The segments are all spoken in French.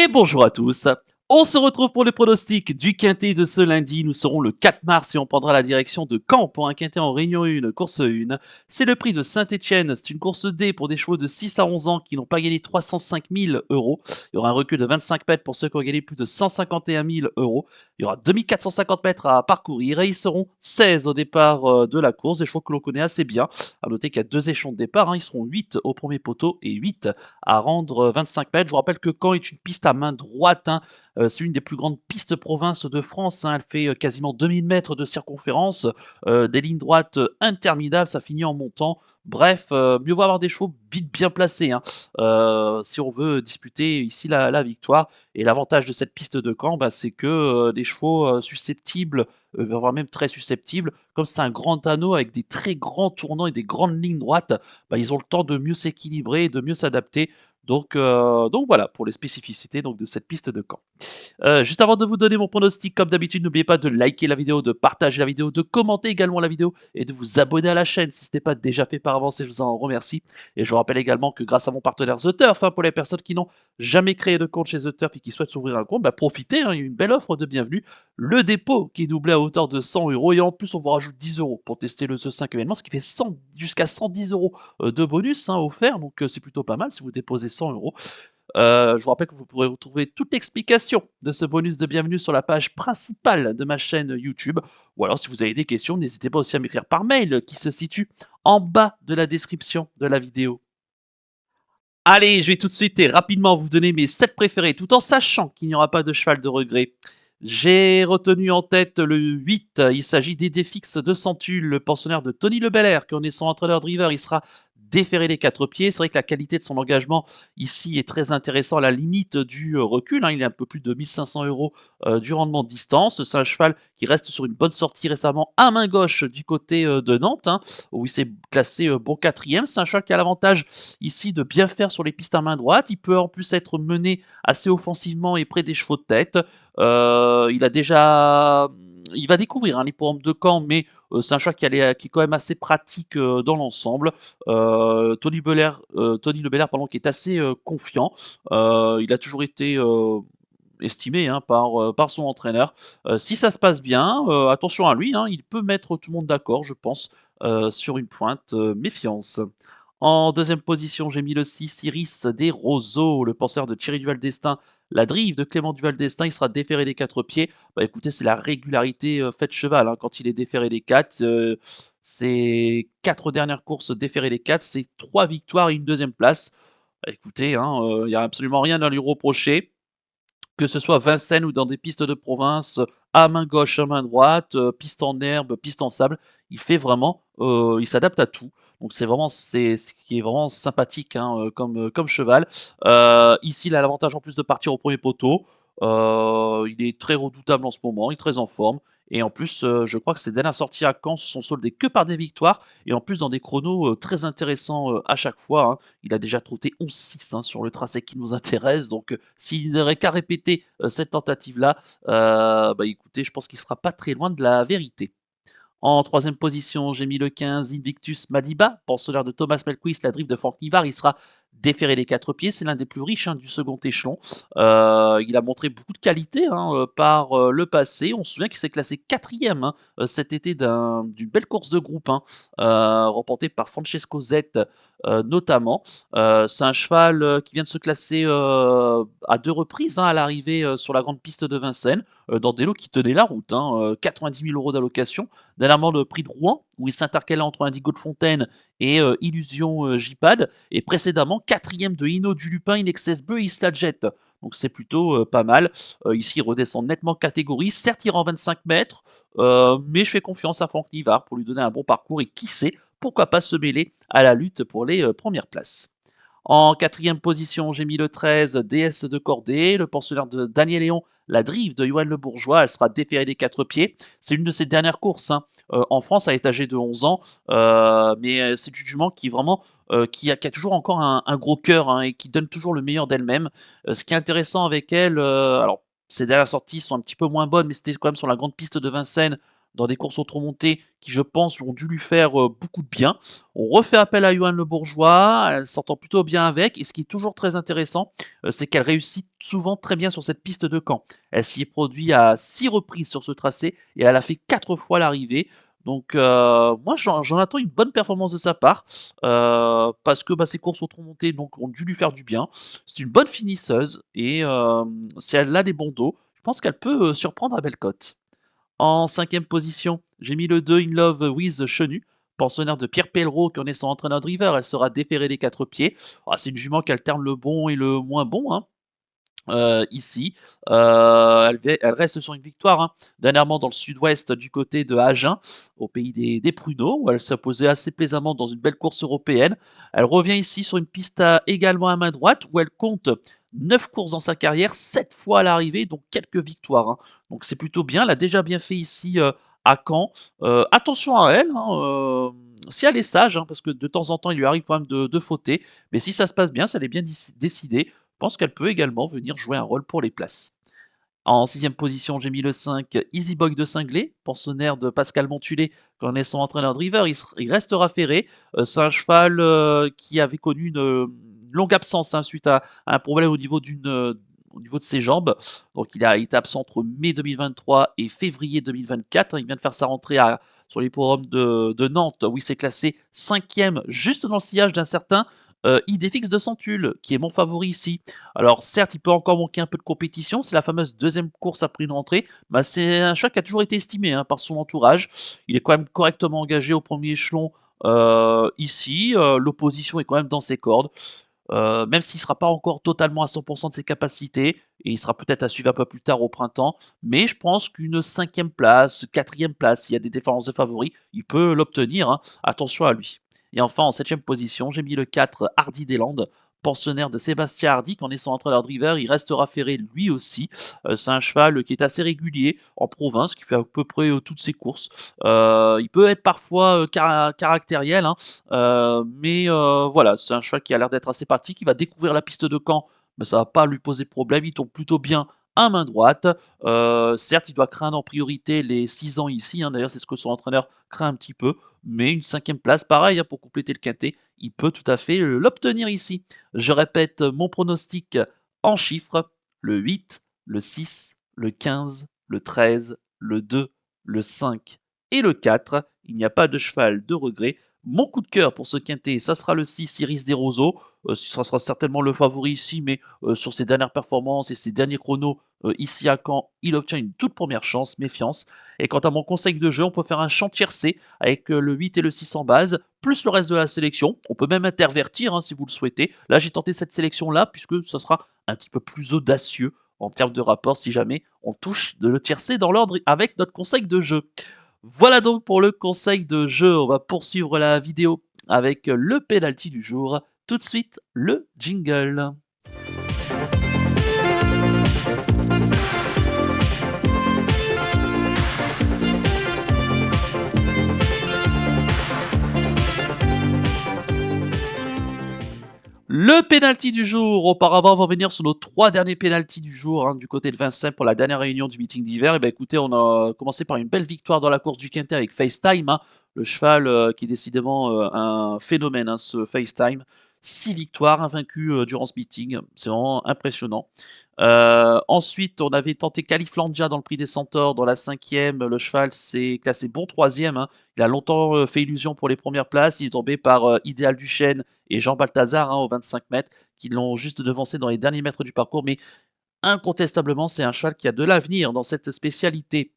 Et bonjour à tous. On se retrouve pour le pronostic du quintet de ce lundi. Nous serons le 4 mars et on prendra la direction de Caen pour un quintet en Réunion 1, course 1. C'est le prix de Saint-Étienne. C'est une course D pour des chevaux de 6 à 11 ans qui n'ont pas gagné 305 000 euros. Il y aura un recul de 25 mètres pour ceux qui ont gagné plus de 151 000 euros. Il y aura 2450 mètres à parcourir et ils seront 16 au départ de la course. Des chevaux que l'on connaît assez bien. À noter qu'il y a deux échelons de départ. Ils seront 8 au premier poteau et 8 à rendre 25 mètres. Je vous rappelle que Caen est une piste à main droite. C'est une des plus grandes pistes province de France. Elle fait quasiment 2000 mètres de circonférence, des lignes droites interminables, ça finit en montant. Bref, mieux vaut avoir des chevaux vite bien placés si on veut disputer ici la victoire. Et l'avantage de cette piste de Caen, c'est que les chevaux susceptibles, voire même très susceptibles, comme c'est un grand anneau avec des très grands tournants et des grandes lignes droites, ils ont le temps de mieux s'équilibrer et de mieux s'adapter. Donc voilà pour les spécificités donc, de cette piste de Caen. Juste avant de vous donner mon pronostic, comme d'habitude, n'oubliez pas de liker la vidéo, de partager la vidéo, de commenter également la vidéo et de vous abonner à la chaîne si ce n'est pas déjà fait par avance et je vous en remercie. Et je vous rappelle également que grâce à mon partenaire The Turf, pour les personnes qui n'ont jamais créé de compte chez The Turf et qui souhaitent s'ouvrir un compte, profitez, il y a une belle offre de bienvenue. Le dépôt qui est doublé à hauteur de 100 euros et en plus on vous rajoute 10 euros pour tester le The 5 événement, ce qui fait 100, jusqu'à 110 euros de bonus offert, donc c'est plutôt pas mal si vous déposez 100 euros. Je vous rappelle que vous pourrez retrouver toute l'explication de ce bonus de bienvenue sur la page principale de ma chaîne YouTube. Ou alors, si vous avez des questions, n'hésitez pas aussi à m'écrire par mail qui se situe en bas de la description de la vidéo. Allez, je vais tout de suite et rapidement vous donner mes 7 préférés, tout en sachant qu'il n'y aura pas de cheval de regret. J'ai retenu en tête le 8, il s'agit d'Idée Fixe de Centule, le pensionnaire de Tony Le Belair, qui en est son entraîneur driver, il sera déféré les 4 pieds. C'est vrai que la qualité de son engagement ici est très intéressant à la limite du recul, il est un peu plus de 1500 euros du rendement de distance. C'est un cheval qui reste sur une bonne sortie récemment à main gauche du côté de Nantes, où il s'est classé bon quatrième. C'est un cheval qui a l'avantage ici de bien faire sur les pistes à main droite. Il peut en plus être mené assez offensivement et près des chevaux de tête. Il va découvrir l'hippodrome de Caen, mais c'est un cheval qui est quand même assez pratique dans l'ensemble. Tony Le Belair, pardon, qui est assez confiant. Il a toujours été estimé par son entraîneur. Si ça se passe bien, attention à lui, il peut mettre tout le monde d'accord, je pense, sur une pointe. Méfiance. En deuxième position, j'ai mis le 6, Iris des Roseaux, le penseur de Thierry Duval d'Estaing. La drive de Clément Duval d'Estaing, il sera déféré des 4 pieds. Écoutez, c'est la régularité faite cheval quand il est déféré des 4. Ses 4 dernières courses déférées des 4, c'est 3 victoires et une deuxième place. Écoutez, il n'y a absolument rien à lui reprocher que ce soit Vincennes ou dans des pistes de province, à main gauche, à main droite, piste en herbe, piste en sable, il s'adapte à tout. Donc c'est ce qui est vraiment sympathique comme cheval. Ici, il a l'avantage en plus de partir au premier poteau. Il est très redoutable en ce moment, il est très en forme. Et en plus, je crois que ses dernières sorties à Caen se sont soldées que par des victoires. Et en plus, dans des chronos très intéressants à chaque fois. Il a déjà trotté 11-6 sur le tracé qui nous intéresse. Donc, s'il n'aurait qu'à répéter cette tentative-là, écoutez, je pense qu'il sera pas très loin de la vérité. En troisième position, j'ai mis le 15, Invictus Madiba, pensionnaire de Thomas Melquist, la drift de Franck Nivard. Il sera déféré les 4 pieds. C'est l'un des plus riches du second échelon. Il a montré beaucoup de qualité par le passé. On se souvient qu'il s'est classé quatrième cet été d'une belle course de groupe, remportée par Francesco Zet notamment. C'est un cheval qui vient de se classer à 2 reprises à l'arrivée sur la grande piste de Vincennes, dans des lots qui tenaient la route. 90 000 euros d'allocation. Dernièrement, le prix de Rouen, où il s'intercalait entre Indigo de Fontaine et Illusion J-Pad. Et précédemment, quatrième de Hino du Lupin, In Excess Bleu et Isla Jet. Donc c'est plutôt pas mal. Ici, il redescend nettement catégorie. Certes, il rend 25 mètres, mais je fais confiance à Franck Nivard pour lui donner un bon parcours. Et qui sait, pourquoi pas se mêler à la lutte pour les premières places. En quatrième position, j'ai mis le 13, DS de Cordée, le pensionnaire de Daniel Léon, la drive de Johan Le Bourgeois. Elle sera déférée des 4 pieds. C'est une de ses dernières courses en France. Elle est âgée de 11 ans, mais c'est une jument qui vraiment qui a toujours encore un gros cœur et qui donne toujours le meilleur d'elle-même. Ce qui est intéressant avec elle, alors ses dernières sorties sont un petit peu moins bonnes, mais c'était quand même sur la grande piste de Vincennes dans des courses auto-montées qui, je pense, ont dû lui faire beaucoup de bien. On refait appel à Johan Le Bourgeois, elle s'entend plutôt bien avec, et ce qui est toujours très intéressant, c'est qu'elle réussit souvent très bien sur cette piste de Caen. Elle s'y est produite à 6 reprises sur ce tracé et elle a fait 4 fois l'arrivée. Donc moi j'en attends une bonne performance de sa part, parce que, bah, ses courses auto-montées donc ont dû lui faire du bien. C'est une bonne finisseuse et si elle a des bons dos, je pense qu'elle peut, surprendre à belle cote. En cinquième position, j'ai mis le 2 In Love with Chenu, pensionnaire de Pierre Pellereau qui en est son entraîneur driver. Elle sera déférée des 4 pieds. Ah, c'est une jument qui alterne le bon et le moins bon, hein. Ici, elle reste sur une victoire, hein, dernièrement dans le sud-ouest du côté de Agen, au pays des pruneaux, où elle s'imposait assez plaisamment dans une belle course européenne. Elle revient ici sur une piste également à main droite, où elle compte 9 courses dans sa carrière, 7 fois à l'arrivée, donc quelques victoires, hein. Donc c'est plutôt bien, elle a déjà bien fait ici à Caen. Attention à elle, hein, si elle est sage, hein, parce que de temps en temps il lui arrive quand même de fauter, mais si ça se passe bien, si elle est bien décidée, pense qu'elle peut également venir jouer un rôle pour les places. En sixième position, j'ai mis le 5, Easy Boy de Cinglé, pensionnaire de Pascal Montulé, qui est son entraîneur driver. Il restera ferré. C'est un cheval qui avait connu une longue absence, hein, suite à un problème au niveau de ses jambes. Donc il a été absent entre mai 2023 et février 2024. Il vient de faire sa rentrée sur les forums de Nantes, où il s'est classé cinquième, juste dans le sillage d'un certain Idéfix de Centulle, qui est mon favori ici. Alors certes, il peut encore manquer un peu de compétition, c'est la fameuse deuxième course après une rentrée, mais c'est un chat qui a toujours été estimé, hein, par son entourage. Il est quand même correctement engagé au premier échelon ici, l'opposition est quand même dans ses cordes, même s'il ne sera pas encore totalement à 100% de ses capacités, et il sera peut-être à suivre un peu plus tard au printemps, mais je pense qu'une cinquième place, quatrième place, s'il y a des différences de favoris, il peut l'obtenir, hein. Attention à lui. Et enfin, en septième position, j'ai mis le 4 Hardy Deslandes, pensionnaire de Sébastien Hardy, qui en est son entraîneur driver. Il restera ferré lui aussi. C'est un cheval qui est assez régulier en province, qui fait à peu près toutes ses courses. Il peut être parfois caractériel, hein, mais voilà, c'est un cheval qui a l'air d'être assez parti, qui va découvrir la piste de Caen, mais ça va pas lui poser de problème. Il tombe plutôt bien à main droite. Certes, il doit craindre en priorité les 6 ans ici, hein, d'ailleurs c'est ce que son entraîneur craint un petit peu, mais une cinquième place, pareil, hein, pour compléter le quintet, il peut tout à fait l'obtenir ici. Je répète mon pronostic en chiffres: le 8, le 6, le 15, le 13, le 2, le 5 et le 4. Il n'y a pas de cheval de regret. Mon coup de cœur pour ce quintet, ça sera le 6 Iris des Roseaux. Ça sera certainement le favori ici, mais sur ses dernières performances et ses derniers chronos ici à Caen, il obtient une toute première chance, méfiance. Et quant à mon conseil de jeu, on peut faire un champ tiercé avec le 8 et le 6 en base, plus le reste de la sélection. On peut même intervertir, hein, si vous le souhaitez. Là, j'ai tenté cette sélection-là, puisque ce sera un petit peu plus audacieux en termes de rapport si jamais on touche de le tiercer dans l'ordre avec notre conseil de jeu. Voilà donc pour le conseil de jeu. On va poursuivre la vidéo avec le penalty du jour. Tout de suite, le jingle. Le penalty du jour. Auparavant, on va revenir sur nos 3 derniers penaltys du jour, hein, du côté de Vincennes pour la dernière réunion du meeting d'hiver. Et ben écoutez, on a commencé par une belle victoire dans la course du Quintet avec FaceTime, hein, le cheval qui est décidément un phénomène, hein, ce FaceTime. 6 victoires, invaincu durant ce meeting. C'est vraiment impressionnant. Ensuite, on avait tenté Califlandia dans le prix des Centaures, dans la cinquième. Le cheval s'est classé bon troisième, hein. Il a longtemps fait illusion pour les premières places. Il est tombé par Idéal Duchesne et Jean Balthazar, hein, aux 25 mètres, qui l'ont juste devancé dans les derniers mètres du parcours. Mais incontestablement, c'est un cheval qui a de l'avenir dans cette spécialité.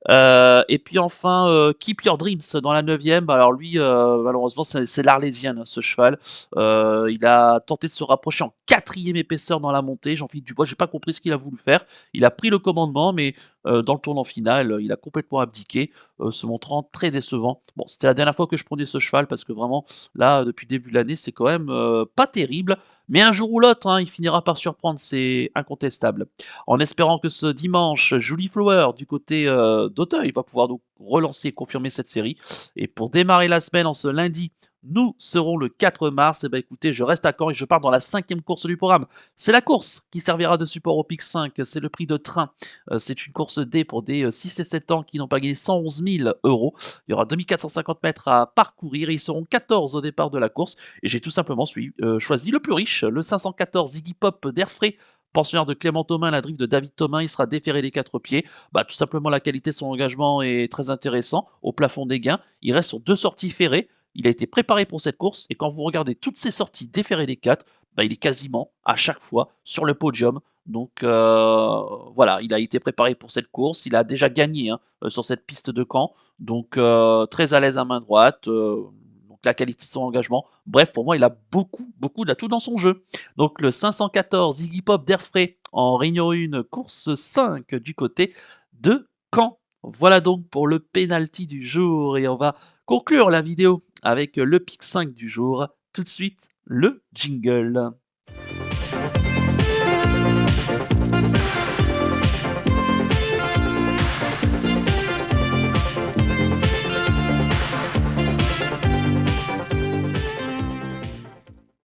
Et puis enfin, Keep Your Dreams dans la 9e. Bah, alors lui, malheureusement, c'est l'Arlésienne, hein, ce cheval. Il a tenté de se rapprocher en 4e épaisseur dans la montée. Jean-Philippe Dubois, j'ai pas compris ce qu'il a voulu faire. Il a pris le commandement, mais dans le tournant final, il a complètement abdiqué, se montrant très décevant. Bon, c'était la dernière fois que je prenais ce cheval parce que vraiment, là, depuis le début de l'année, c'est quand même pas terrible. Mais un jour ou l'autre, hein, il finira par surprendre, c'est incontestable. En espérant que ce dimanche, Julie Flower du côté d'Auteuil va pouvoir donc relancer et confirmer cette série. Et pour démarrer la semaine en ce lundi nous serons le 4 mars. Et ben écoutez, je reste à Caen et je pars dans la 5e course du programme. C'est la course qui servira de support au Pic 5, c'est le prix de train. C'est une course D pour des 6 et 7 ans qui n'ont pas gagné 111 000 euros. Il y aura 2450 mètres à parcourir et ils seront 14 au départ de la course. Et j'ai tout simplement choisi le plus riche, le 514 Iggy Pop d'Airfray, pensionnaire de Clément Thomas, la drift de David Thomas, il sera déféré des 4 pieds. Bah, tout simplement, la qualité de son engagement est très intéressant au plafond des gains. Il reste sur 2 sorties ferrées. Il a été préparé pour cette course et quand vous regardez toutes ses sorties déférées des 4, bah, il est quasiment à chaque fois sur le podium. Donc voilà, il a été préparé pour cette course. Il a déjà gagné hein, sur cette piste de Caen. Donc très à l'aise à main droite. Donc la qualité de son engagement. Bref, pour moi, il a beaucoup d'atouts dans son jeu. Donc le 514 Iggy Pop d'Airfray en Réunion 1, course 5 du côté de Caen. Voilà donc pour le penalty du jour et on va conclure la vidéo avec le pic 5 du jour. Tout de suite, le jingle.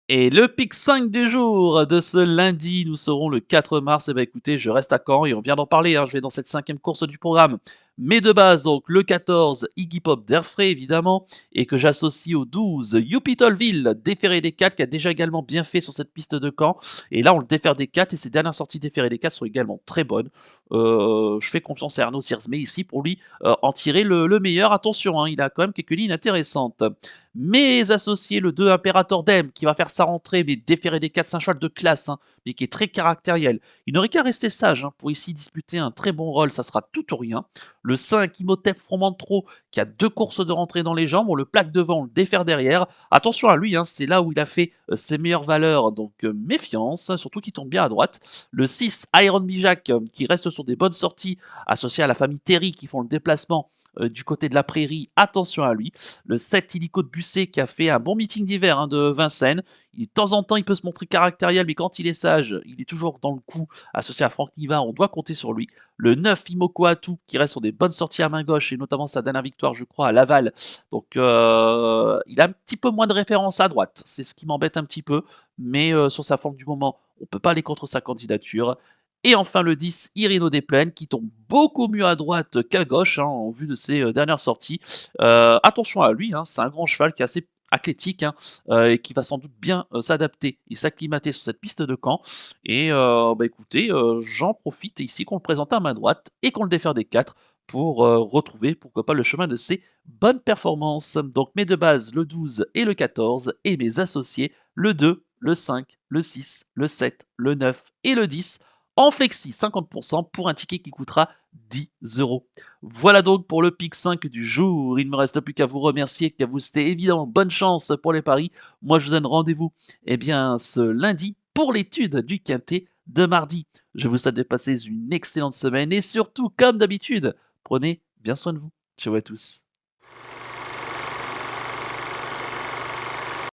Et le pic 5 du jour de ce lundi, nous serons le 4 mars. Et bah écoutez, je reste à Caen et on vient d'en parler. Hein, je vais dans cette 5e course du programme. Mais de base, donc le 14, Iggy Pop d'Airfray évidemment, et que j'associe au 12, Youpi Tollville, déféré des 4, qui a déjà également bien fait sur cette piste de Caen. Et là, on le défère des 4 et ses dernières sorties déférées des 4 sont également très bonnes. Je fais confiance à Arnaud Siersmé ici pour lui en tirer le meilleur. Attention, hein, il a quand même quelques lignes intéressantes. Mes associés, le 2 Imperator Dem, qui va faire sa rentrée, mais déféré des 4, c'est un cheval de classe, hein, mais qui est très caractériel. Il n'aurait qu'à rester sage hein, pour ici disputer un très bon rôle, ça sera tout ou rien. Le 5 Imhotep Fromentro, qui a 2 courses de rentrée dans les jambes, on le plaque devant, on le défère derrière. Attention à lui, hein, c'est là où il a fait ses meilleures valeurs, donc méfiance, hein, surtout qu'il tombe bien à droite. Le 6 Iron Bijak, qui reste sur des bonnes sorties, associé à la famille Terry qui font le déplacement du côté de la prairie, attention à lui. Le 7 Illico de Busset qui a fait un bon meeting d'hiver hein, de Vincennes. De temps en temps, il peut se montrer caractériel, mais quand il est sage, il est toujours dans le coup. Associé à Franck Nivard, on doit compter sur lui. Le 9 Imoko Atou qui reste sur des bonnes sorties à main gauche et notamment sa dernière victoire, je crois, à Laval. Donc, il a un petit peu moins de référence à droite. C'est ce qui m'embête un petit peu. Mais sur sa forme du moment, on ne peut pas aller contre sa candidature. Et enfin le 10, Irino Desplaines, qui tombe beaucoup mieux à droite qu'à gauche, hein, en vue de ses dernières sorties. Attention à lui, hein, c'est un grand cheval qui est assez athlétique hein, et qui va sans doute bien s'adapter et s'acclimater sur cette piste de camp. Et bah écoutez, j'en profite ici qu'on le présente à main droite et qu'on le défère des 4 pour retrouver, pourquoi pas, le chemin de ses bonnes performances. Donc mes deux bases, le 12 et le 14, et mes associés, le 2, le 5, le 6, le 7, le 9 et le 10 en flexi 50% pour un ticket qui coûtera 10 euros. Voilà donc pour le pic 5 du jour. Il ne me reste plus qu'à vous remercier, qu'à vous souhaiter évidemment bonne chance pour les paris. Moi, je vous donne rendez-vous ce lundi pour l'étude du quintet de mardi. Je vous souhaite de passer une excellente semaine et surtout, comme d'habitude, prenez bien soin de vous. Ciao à tous.